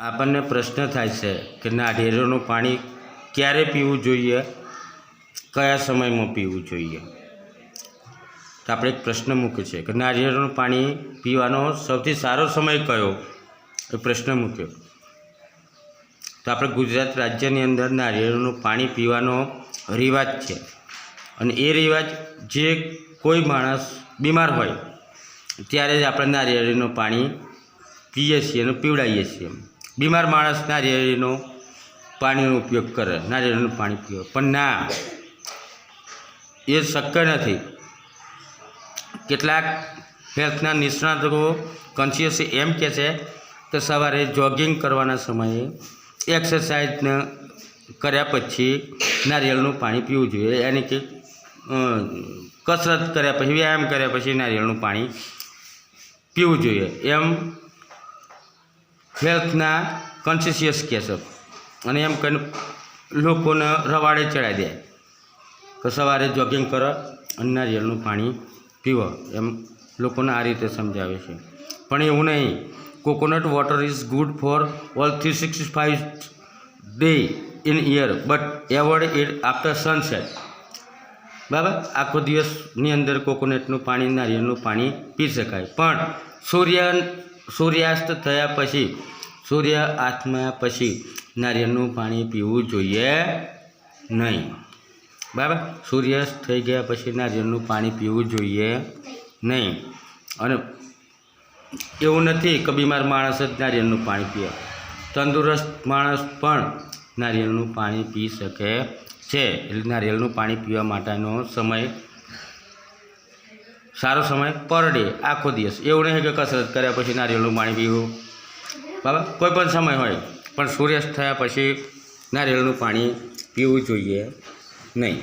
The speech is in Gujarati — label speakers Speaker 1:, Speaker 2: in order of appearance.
Speaker 1: આપણને પ્રશ્ન થાય છે કે નાળિયેરનું પાણી ક્યારે પીવું જોઈએ, કયા સમયમાં પીવું જોઈએ। તો આપણે એક પ્રશ્ન મૂક્યો છે કે નાળિયેરનું પાણી પીવાનો સૌથી સારો સમય કયો, એ પ્રશ્ન મૂક્યો। તો આપણે ગુજરાત રાજ્યની અંદર નાળિયેરનું પાણી પીવાનો રિવાજ છે અને એ રિવાજ જે કોઈ માણસ બીમાર હોય ત્યારે જ આપણે નાળિયેરનું પાણી પીએ છીએ અને પીવડાવીએ છીએ। બીમાર માણસ નાળિયેરનો પાણીનો ઉપયોગ કરે, નાળિયેરનું પાણી પીવે, પણ ના, એ શક્ય નથી। કેટલાક હેલ્થના નિષ્ણાતો કોન્શિયસ એમ કહે છે કે સવારે જોગિંગ કરવાના સમયે એક્સરસાઇઝ કર્યા પછી નાળિયેરનું પાણી પીવું જોઈએ, યાની કે કસરત કર્યા પછી, વ્યાયામ કર્યા પછી નાળિયેરનું પાણી પીવું જોઈએ, એમ હેલ્થના કોન્શિયસ કહે છે। અને એમ કહીને લોકોને રવાડે ચડાવી દે કે સવારે જોગિંગ કરો અને નાળિયેરનું પાણી પીવો, એમ લોકોને આ રીતે સમજાવે છે। પણ એવું નહીં। Coconut water is good for all 365 day in year, but avoid it after sunset. બરાબર, આખો દિવસની અંદર કોકોનટનું પાણી, નાળિયેરનું પાણી પી શકાય, પણ સૂર્યાસ્ત થયા પછી, સૂર્ય આથમ્યા પછી નાળિયેરનું પાણી પીવું જોઈએ નહીં। બરાબર, સૂર્યાસ્ત થઈ ગયા પછી નાળિયેરનું પાણી પીવું જોઈએ નહીં। અને એવું નથી કે બીમાર માણસ જ નાળિયેરનું પાણી પીએ, તંદુરસ્ત માણસ પણ નાળિયેરનું પાણી પી શકે છે। એટલે નાળિયેરનું પાણી પીવા માટેનો સમય, સારો સમય પર ડે, આખો દિવસ। એવું નહીં કે કસરત કર્યા પછી નાળિયેરનું પાણી પીવું, બરાબર, કોઈ પણ સમય હોય, પણ સૂર્યાસ્ત થયા પછી નાળિયેરનું પાણી પીવું જોઈએ નહીં।